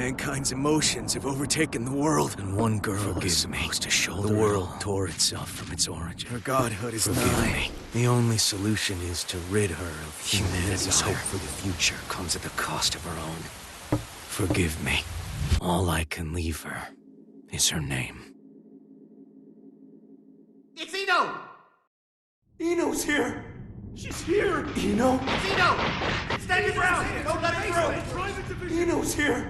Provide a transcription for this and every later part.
mankind's emotions have overtaken the world, and one girl is supposed to shoulder the world tore itself from its origin. Her godhood is nigh. The only solution is to rid her of humanity's hope for the future comes at the cost of her own. Forgive me. All I can leave her is her name. It's Eno! Eno's here! She's here! Eno! It's Eno! Stand your ground! Don't let it through! Eno's here!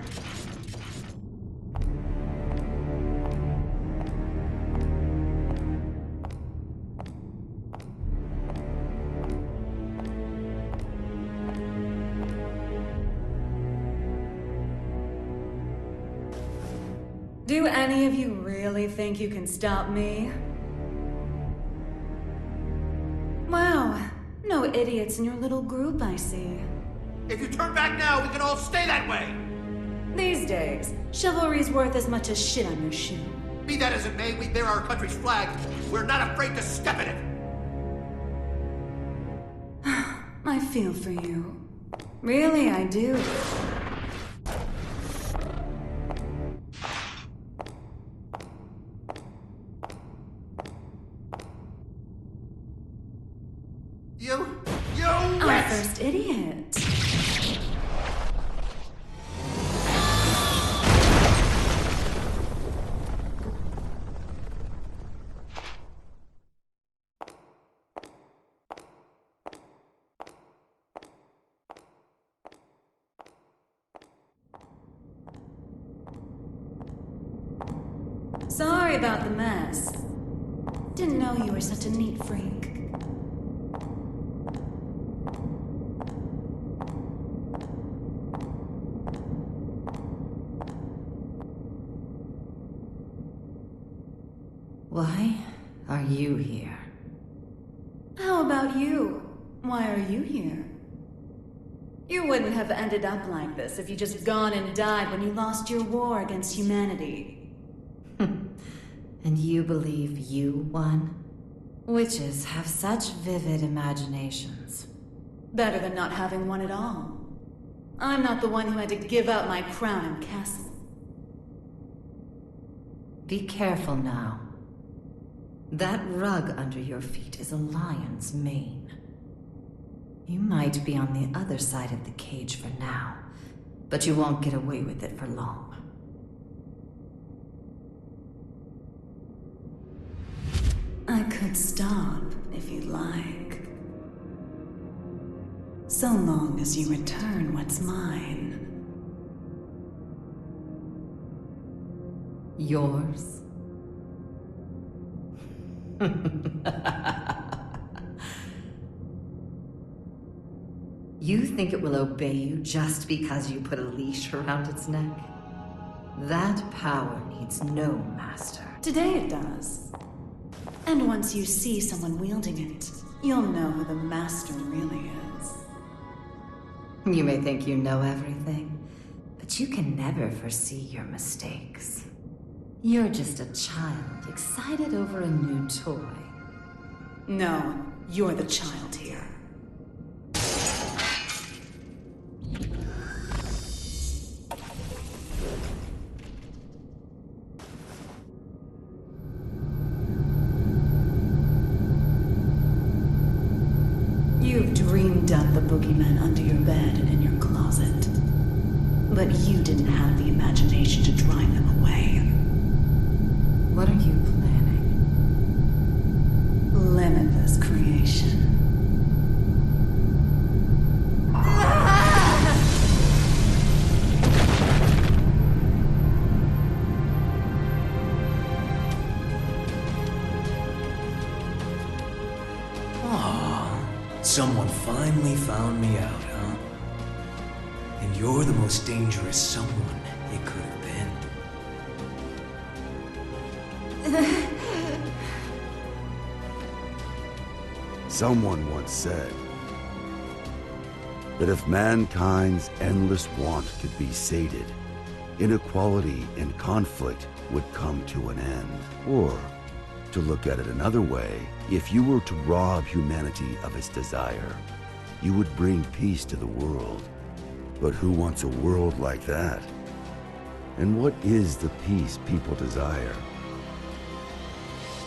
Do any of you really think you can stop me? Wow, no idiots in your little group, I see. If you turn back now, we can all stay that way! These days, chivalry's worth as much as shit on your shoe. Be that as it may, we bear our country's flag. We're not afraid to step in it! I feel for you. Really, I do. You Our witch! first idiot. Sorry about the mess. Didn't know you were such a neat freak. Why are you here? How about you? Why are you here? You wouldn't have ended up like this if you just gone and died when you lost your war against humanity. And you believe you won? Witches have such vivid imaginations. Better than not having one at all. I'm not the one who had to give up my crown and castle. Be careful now. That rug under your feet is a lion's mane. You might be on the other side of the cage for now, but you won't get away with it for long. I could stop if you'd like. So long as you return what's mine. Yours? You think it will obey you just because you put a leash around its neck? That power needs no master. Today it does. And once you see someone wielding it, you'll know who the master really is. You may think you know everything, but you can never foresee your mistakes. You're just a child excited over a new toy. No, you're the child here. You've dreamed up the boogeyman under your bed and in your closet. But you didn't have the imagination to drive them away. What are you planning? Limitless creation. Someone finally found me out, huh? And you're the most dangerous someone it could have been. Someone once said that if mankind's endless want could be sated, inequality and conflict would come to an end. Or, to look at it another way, if you were to rob humanity of its desire, you would bring peace to the world. But who wants a world like that? And what is the peace people desire?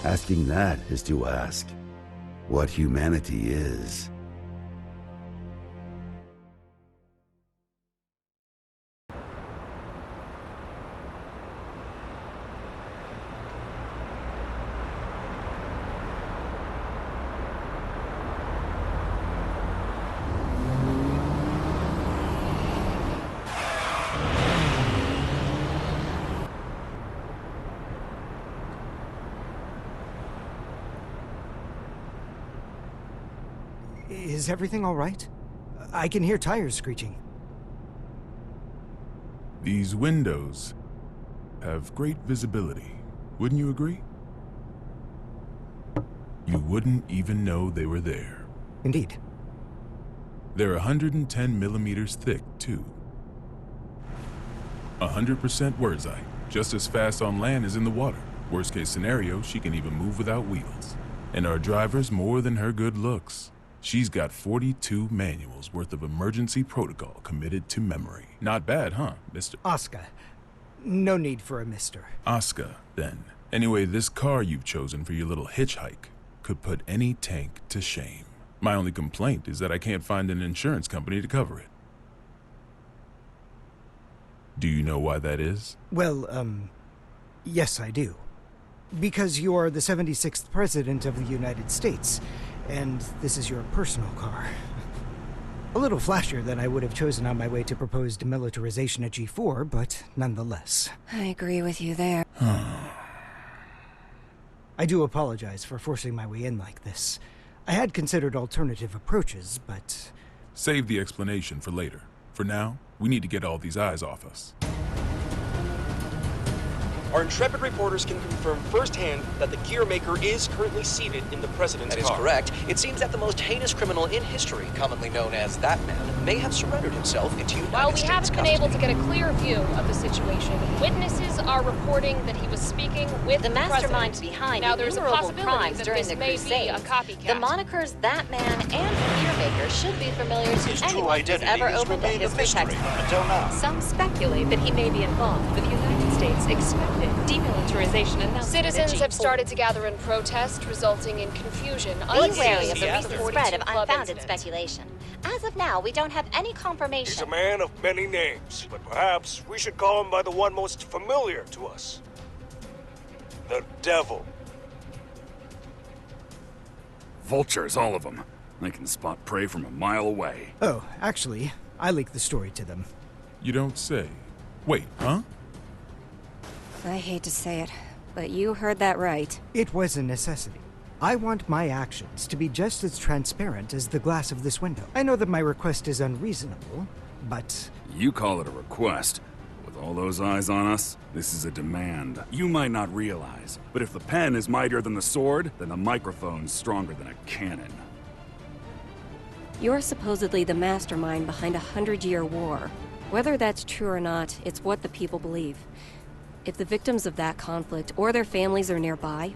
Asking that is to ask what humanity is. Is everything all right? I can hear tires screeching. These windows have great visibility. Wouldn't you agree? You wouldn't even know they were there. Indeed. They're 110 millimeters thick, too. 100% Wurdzite, just as fast on land as in the water. Worst case scenario, she can even move without wheels. And our driver's more than her good looks. She's got 42 manuals worth of emergency protocol committed to memory. Not bad, huh, Mr. Asuka. No need for a mister. Asuka, then. Anyway, this car you've chosen for your little hitchhike could put any tank to shame. My only complaint is that I can't find an insurance company to cover it. Do you know why that is? Well, yes I do. Because you are the 76th President of the United States, and this is your personal car. A little flashier than I would have chosen on my way to proposed demilitarization at G4, but nonetheless. I agree with you there. I do apologize for forcing my way in like this. I had considered alternative approaches, but... Save the explanation for later. For now, we need to get all these eyes off us. Our intrepid reporters can confirm firsthand that the gear maker is currently seated in the president's car. That is correct. It seems that the most heinous criminal in history, commonly known as that man, may have surrendered himself into United While we States haven't been custody. able to get a clear view of the situation, witnesses are reporting that he was speaking with The mastermind president. behind Now, there's a innumerable possibility crimes that during this the may be a Crusades. copycat. The monikers That Man and Gear Maker should be familiar to His true anyone who's identity ever has opened a remained a history mystery textbook. until now. Some speculate that he may be involved with the United States' expected demilitarization announcement. Citizens have started to gather in protest, resulting in confusion. Be wary of the recent Unsealed spread of 42 club unfounded incident. speculation. As of now, we don't have any He's confirmation. a man of many names, but perhaps we should call him by the one most familiar to us. The Devil. Vultures, all of them. They can spot prey from a mile away. Oh, actually, I leaked the story to them. You don't say. Wait, huh? I hate to say it, but you heard that right. It was a necessity. I want my actions to be just as transparent as the glass of this window. I know that my request is unreasonable, but... You call it a request. With all those eyes on us, this is a demand. You might not realize, but if the pen is mightier than the sword, then the microphone's stronger than a cannon. You're supposedly the mastermind behind a 100-year war. Whether that's true or not, it's what the people believe. If the victims of that conflict or their families are nearby,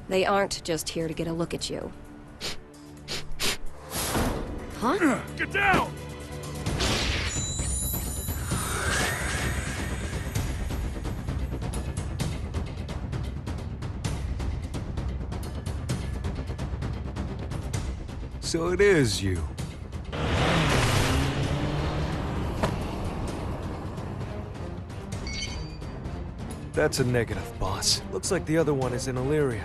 they aren't just here to get a look at you. Huh? Get down! So it is you. That's a negative, boss. Looks like the other one is in Illyria.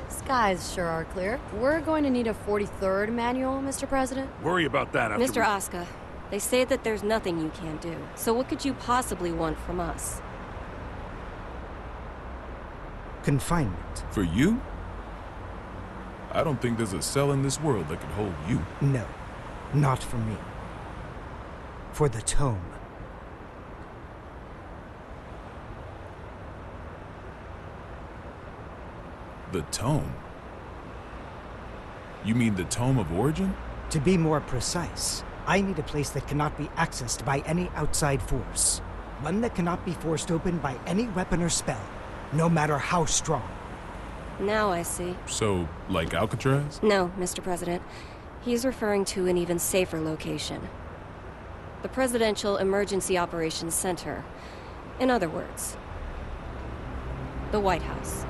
Skies sure are clear. We're going to need a 43rd manual, Mr. President. Worry about that after Mr. Asuka, they say that there's nothing you can't do. So what could you possibly want from us? Confinement. For you? I don't think there's a cell in this world that could hold you. No, not for me. For the tome. The Tome? You mean the Tome of Origin? To be more precise, I need a place that cannot be accessed by any outside force. One that cannot be forced open by any weapon or spell, no matter how strong. Now I see. So, like Alcatraz? No, Mr. President. He's referring to an even safer location. The Presidential Emergency Operations Center. In other words, the White House.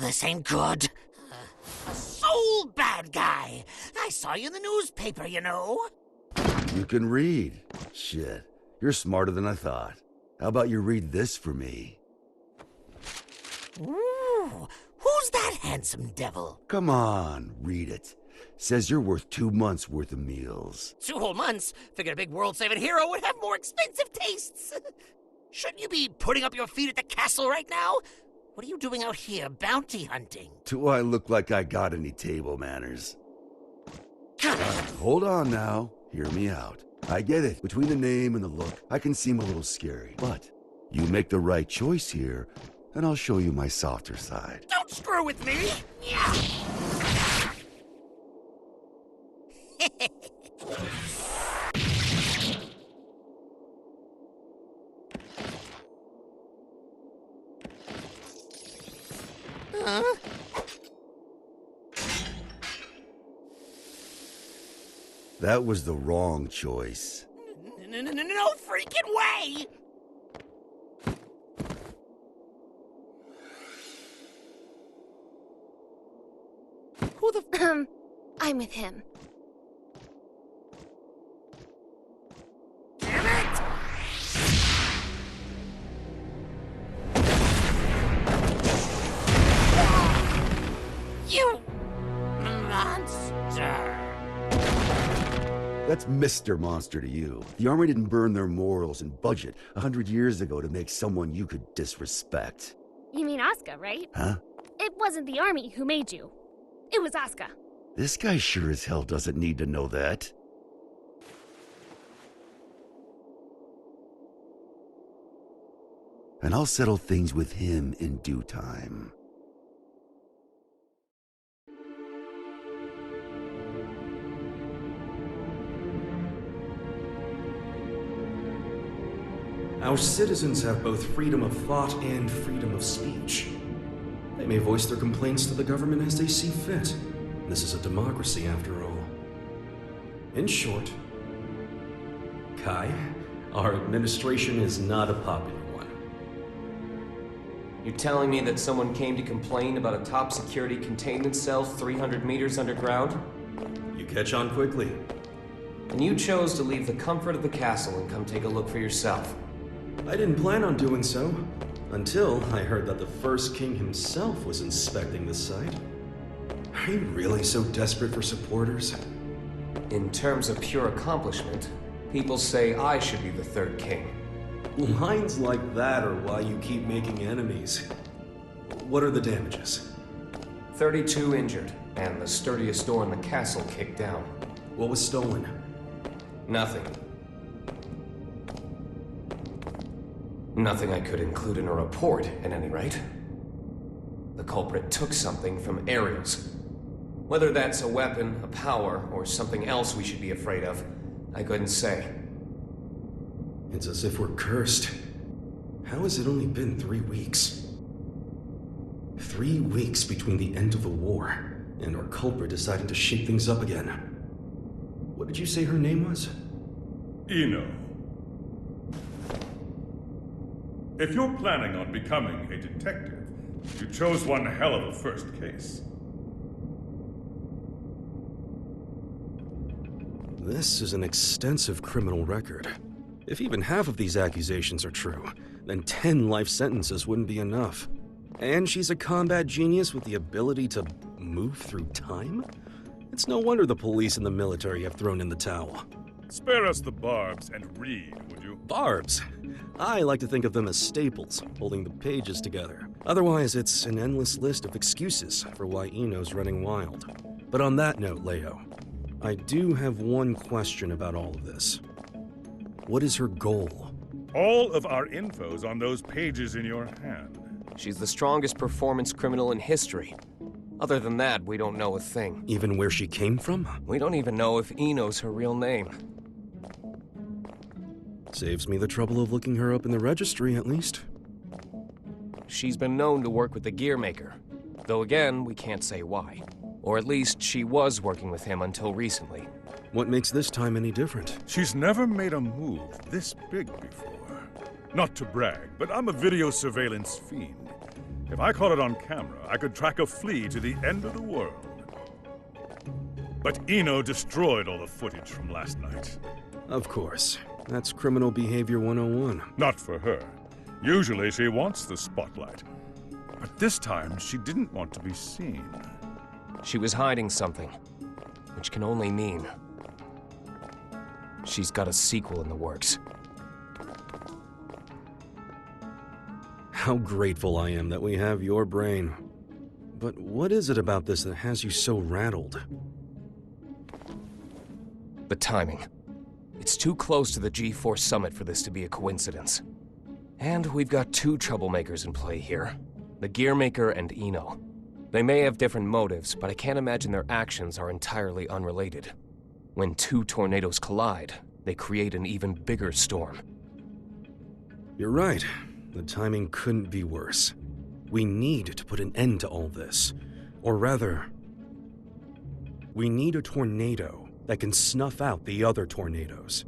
This ain't good. A soul bad guy. I saw you in the newspaper, you know. You can read. Shit, you're smarter than I thought. How about you read this for me? Ooh, who's that handsome devil? Come on, read it. Says you're worth 2 months' worth of meals. 2 whole months? Figured a big world-saving hero would have more expensive tastes. Shouldn't you be putting up your feet at the castle right now? What are you doing out here, bounty hunting? Do I look like I got any table manners? Hold on now. Hear me out. I get it. Between the name and the look, I can seem a little scary. But you make the right choice here, and I'll show you my softer side. Don't screw with me! Yeah. Huh? That was the wrong choice. No freaking way! Who the I'm with him. Damn it! You monster! That's Mr. Monster to you. The Army didn't burn their morals and budget 100 years ago to make someone you could disrespect. You mean Asuka, right? Huh? It wasn't the army who made you. It was Asuka. This guy sure as hell doesn't need to know that. And I'll settle things with him in due time. Our citizens have both freedom of thought and freedom of speech. They may voice their complaints to the government as they see fit. This is a democracy, after all. In short, Kai, our administration is not a popular one. You're telling me that someone came to complain about a top security containment cell 300 meters underground? You catch on quickly. And you chose to leave the comfort of the castle and come take a look for yourself. I didn't plan on doing so, until I heard that the first king himself was inspecting the site. Are you really so desperate for supporters? In terms of pure accomplishment, people say I should be the third king. Lines like that are why you keep making enemies. What are the damages? 32 injured, and the sturdiest door in the castle kicked down. What was stolen? Nothing. Nothing I could include in a report, at any rate. The culprit took something from Aerials. Whether that's a weapon, a power, or something else we should be afraid of, I couldn't say. It's as if we're cursed. How has it only been 3 weeks? 3 weeks between the end of the war and our culprit deciding to shake things up again. What did you say her name was? Ino. If you're planning on becoming a detective, you chose one hell of a first case. This is an extensive criminal record. If even half of these accusations are true, then 10 life sentences wouldn't be enough. And she's a combat genius with the ability to move through time? It's no wonder the police and the military have thrown in the towel. Spare us the barbs and read, would you? Barbs. I like to think of them as staples, holding the pages together. Otherwise, it's an endless list of excuses for why Eno's running wild. But on that note, Leo, I do have one question about all of this. What is her goal? All of our info's on those pages in your hand. She's the strongest performance criminal in history. Other than that, we don't know a thing. Even where she came from? We don't even know if Eno's her real name. Saves me the trouble of looking her up in the registry, at least. She's been known to work with the Gear Maker. Though again, we can't say why. Or at least she was working with him until recently. What makes this time any different? She's never made a move this big before. Not to brag, but I'm a video surveillance fiend. If I caught it on camera, I could track a flea to the end of the world. But Eno destroyed all the footage from last night. Of course. That's criminal behavior 101. Not for her. Usually she wants the spotlight. But this time, she didn't want to be seen. She was hiding something, which can only mean she's got a sequel in the works. How grateful I am that we have your brain. But what is it about this that has you so rattled? The timing. It's too close to the G-Force summit for this to be a coincidence. And we've got two troublemakers in play here. The Gear Maker and Eno. They may have different motives, but I can't imagine their actions are entirely unrelated. When two tornadoes collide, they create an even bigger storm. You're right. The timing couldn't be worse. We need to put an end to all this. Or rather, we need a tornado that can snuff out the other tornadoes.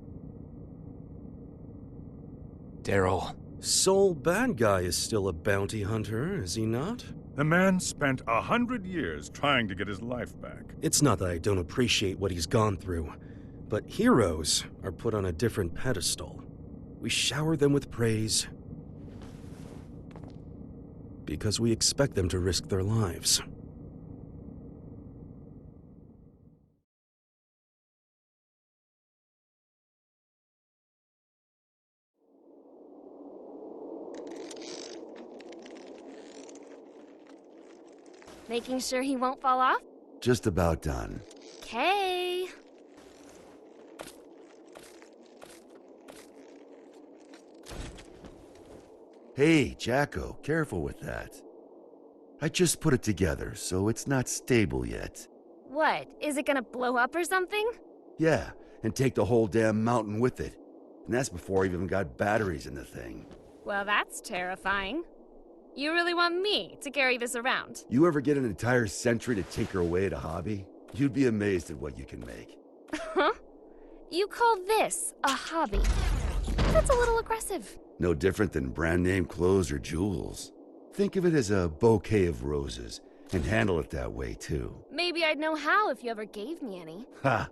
Daryl. Sole bad guy is still a bounty hunter, is he not? The man spent 100 years trying to get his life back. It's not that I don't appreciate what he's gone through, but heroes are put on a different pedestal. We shower them with praise because we expect them to risk their lives. Making sure he won't fall off? Just about done. Okay. Hey, Jacko, careful with that. I just put it together, so it's not stable yet. What? Is it gonna blow up or something? Yeah, and take the whole damn mountain with it. And that's before I even got batteries in the thing. Well, that's terrifying. You really want me to carry this around? You ever get an entire century to tinker away at a hobby? You'd be amazed at what you can make. Huh? You call this a hobby? That's a little aggressive. No different than brand name clothes or jewels. Think of it as a bouquet of roses, and handle it that way too. Maybe I'd know how if you ever gave me any. Ha!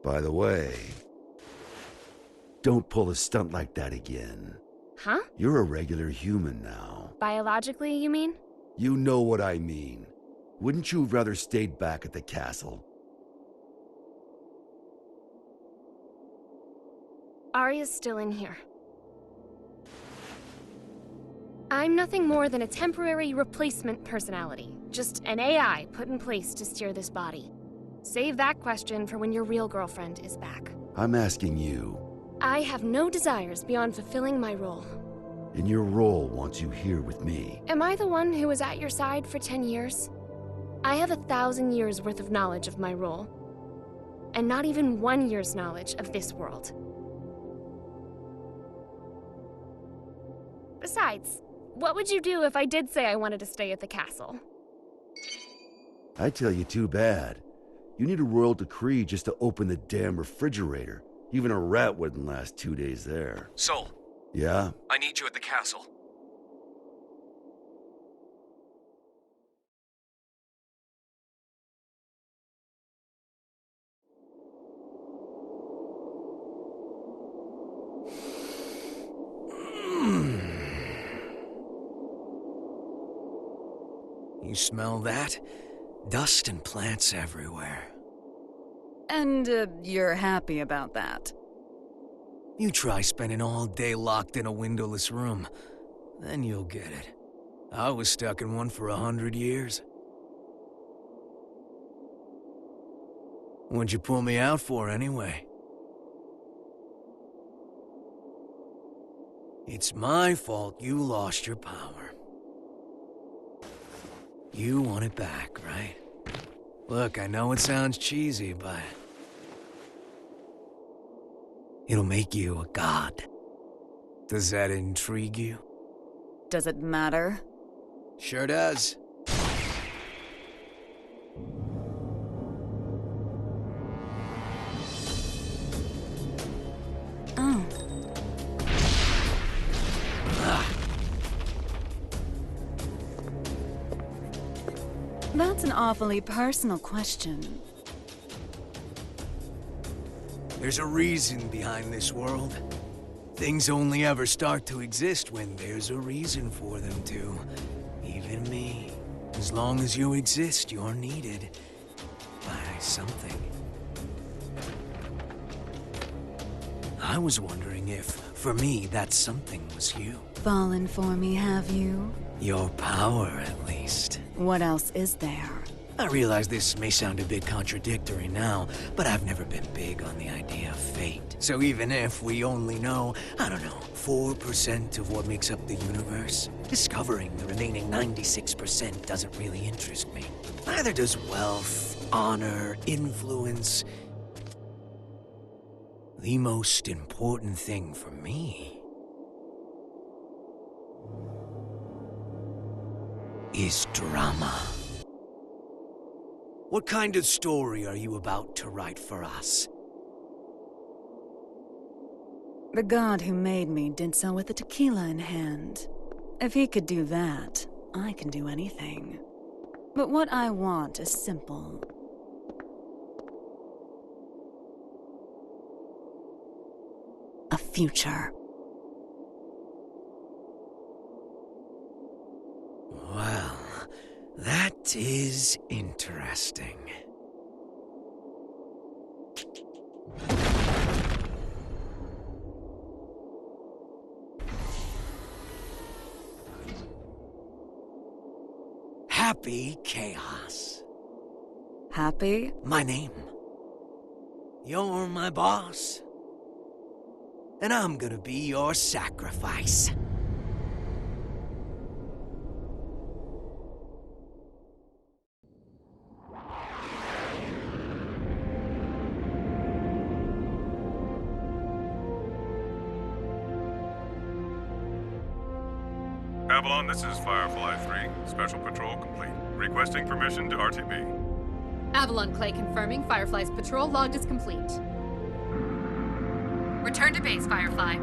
By the way, don't pull a stunt like that again. Huh? You're a regular human now. Biologically, you mean? You know what I mean. Wouldn't you have rather stayed back at the castle? Arya's still in here. I'm nothing more than a temporary replacement personality. Just an AI put in place to steer this body. Save that question for when your real girlfriend is back. I'm asking you. I have no desires beyond fulfilling my role. And your role wants you here with me. Am I the one who was at your side for 10 years? I have 1,000 years worth of knowledge of my role. And not even 1 year's knowledge of this world. Besides, what would you do if I did say I wanted to stay at the castle? I tell you, too bad. You need a royal decree just to open the damn refrigerator. Even a rat wouldn't last 2 days there. Sol. Yeah? I need you at the castle. You smell that? Dust and plants everywhere. And you're happy about that? You try spending all day locked in a windowless room. Then you'll get it. I was stuck in one for 100 years. What'd you pull me out for, anyway? It's my fault you lost your power. You want it back, right? Look, I know it sounds cheesy, but... it'll make you a god. Does that intrigue you? Does it matter? Sure does. Oh. That's an awfully personal question. There's a reason behind this world. Things only ever start to exist when there's a reason for them to. Even me. As long as you exist, you're needed by something. I was wondering if, for me, that something was you. Fallen for me, have you? Your power, at least. What else is there? I realize this may sound a bit contradictory now, but I've never been big on the idea of fate. So even if we only know, I don't know, 4% of what makes up the universe, discovering the remaining 96% doesn't really interest me. Neither does wealth, honor, influence. The most important thing for me is drama. What kind of story are you about to write for us? The god who made me did so with a tequila in hand. If he could do that, I can do anything. But what I want is simple. A future. Well, that is interesting. Happy Chaos. Happy? My name. You're my boss. And I'm gonna be your sacrifice. Avalon, this is Firefly 3. Special patrol complete. Requesting permission to RTB. Avalon Clay confirming Firefly's patrol logged is complete. Return to base, Firefly.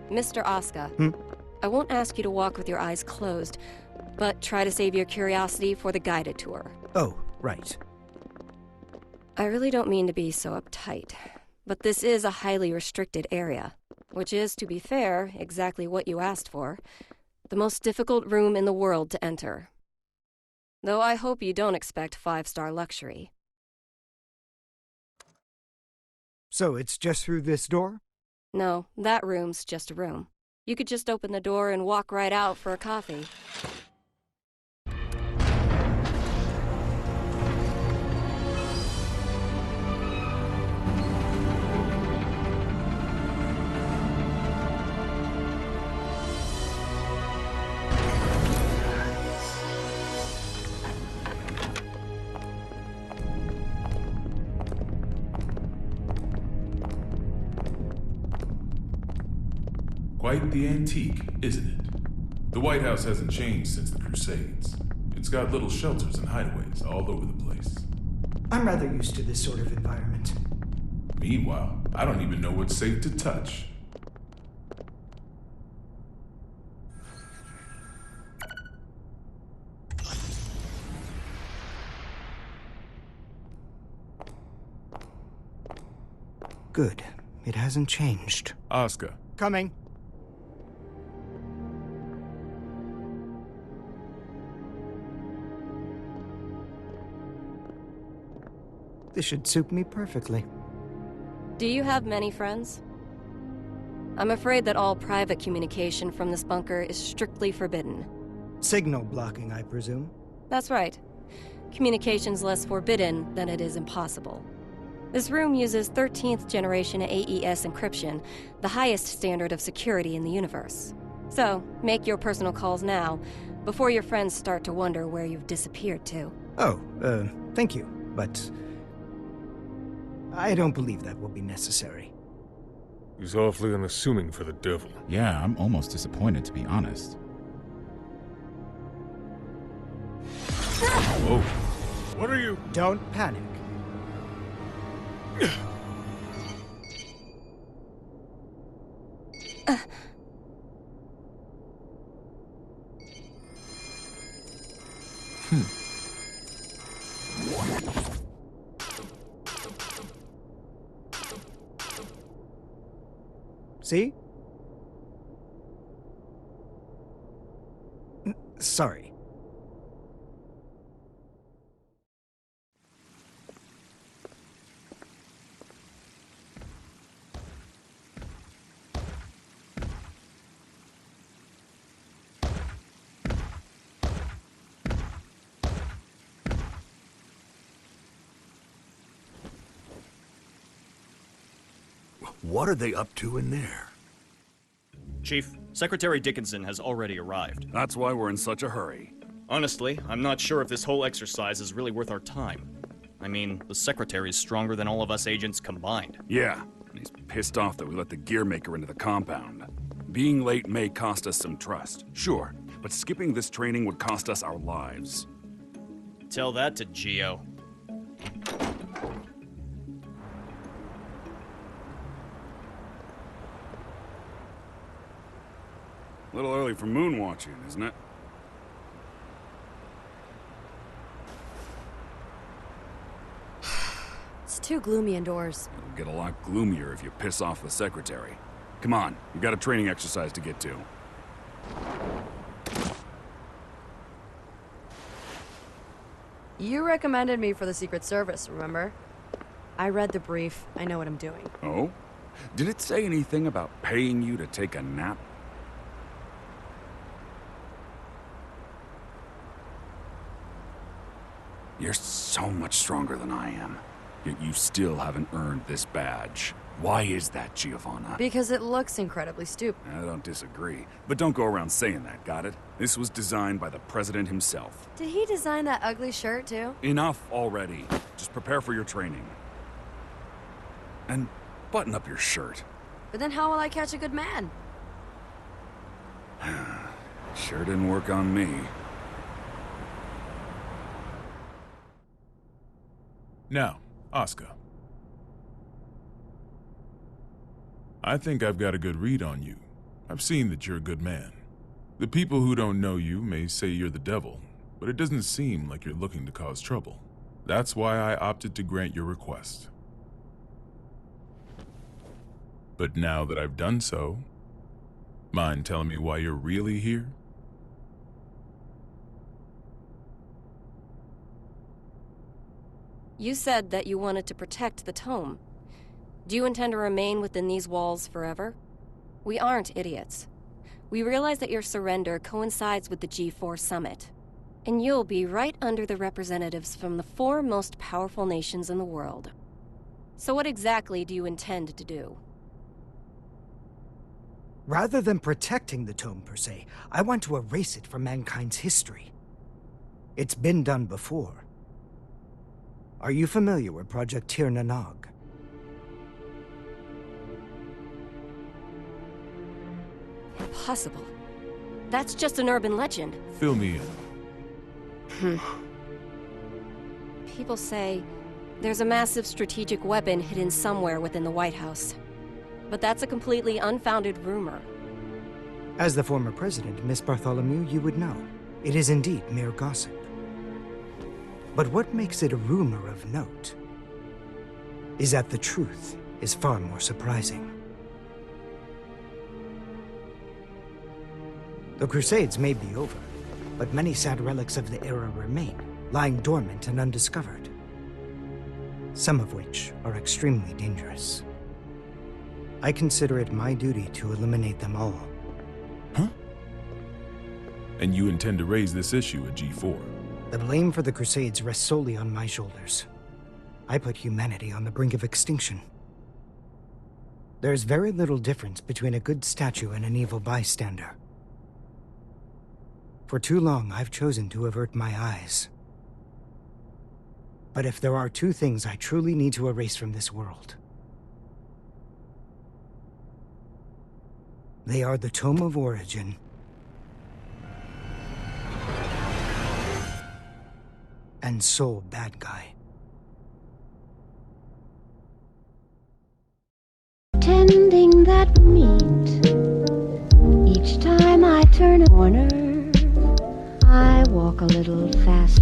Mr. Asuka, I won't ask you to walk with your eyes closed, but try to save your curiosity for the guided tour. Oh, right. I really don't mean to be so uptight, but this is a highly restricted area, which is, to be fair, exactly what you asked for. The most difficult room in the world to enter. Though I hope you don't expect 5-star luxury. So it's just through this door? No, that room's just a room. You could just open the door and walk right out for a coffee. Quite the antique, isn't it? The White House hasn't changed since the Crusades. It's got little shelters and hideaways all over the place. I'm rather used to this sort of environment. Meanwhile, I don't even know what's safe to touch. Good. It hasn't changed. Oscar. Coming. This should suit me perfectly. Do you have many friends? I'm afraid that all private communication from this bunker is strictly forbidden. Signal blocking, I presume? That's right. Communication's less forbidden than it is impossible. This room uses 13th generation AES encryption, the highest standard of security in the universe. So, make your personal calls now, before your friends start to wonder where you've disappeared to. Oh, thank you, but I don't believe that will be necessary. He's awfully unassuming for the devil. Yeah, I'm almost disappointed, to be honest. Whoa. What are you? Don't panic. See? Sorry. What are they up to in there? Chief, Secretary Dickinson has already arrived. That's why we're in such a hurry. Honestly, I'm not sure if this whole exercise is really worth our time. I mean, the Secretary's stronger than all of us agents combined. Yeah, and he's pissed off that we let the Gearmaker into the compound. Being late may cost us some trust, sure, but skipping this training would cost us our lives. Tell that to Geo. A little early for moon watching, isn't it? It's too gloomy indoors. It'll get a lot gloomier if you piss off the Secretary. Come on, we've got a training exercise to get to. You recommended me for the Secret Service, remember? I read the brief. I know what I'm doing. Oh? Did it say anything about paying you to take a nap? You're so much stronger than I am, yet you still haven't earned this badge. Why is that, Giovanna? Because it looks incredibly stupid. I don't disagree, but don't go around saying that, got it? This was designed by the President himself. Did he design that ugly shirt, too? Enough already. Just prepare for your training. And button up your shirt. But then how will I catch a good man? Sure didn't work on me. Now, Oscar. I think I've got a good read on you. I've seen that you're a good man. The people who don't know you may say you're the devil, but it doesn't seem like you're looking to cause trouble. That's why I opted to grant your request. But now that I've done so, mind telling me why you're really here? You said that you wanted to protect the tome. Do you intend to remain within these walls forever? We aren't idiots. We realize that your surrender coincides with the G4 summit, and you'll be right under the representatives from the 4 most powerful nations in the world. So what exactly do you intend to do? Rather than protecting the tome per se, I want to erase it from mankind's history. It's been done before. Are you familiar with Project Tir na Nog? Impossible. That's just an urban legend. Fill me in. People say there's a massive strategic weapon hidden somewhere within the White House. But that's a completely unfounded rumor. As the former president, Miss Bartholomew, you would know. It is indeed mere gossip. But what makes it a rumor of note is that the truth is far more surprising. The Crusades may be over, but many sad relics of the era remain, lying dormant and undiscovered. Some of which are extremely dangerous. I consider it my duty to eliminate them all. Huh? And you intend to raise this issue at G4? The blame for the Crusades rests solely on my shoulders. I put humanity on the brink of extinction. There's very little difference between a good statue and an evil bystander. For too long, I've chosen to avert my eyes. But if there are two things I truly need to erase from this world, they are the Tome of Origin and Soul Bad Guy. Tending that meat. Each time I turn a corner, I walk a little faster.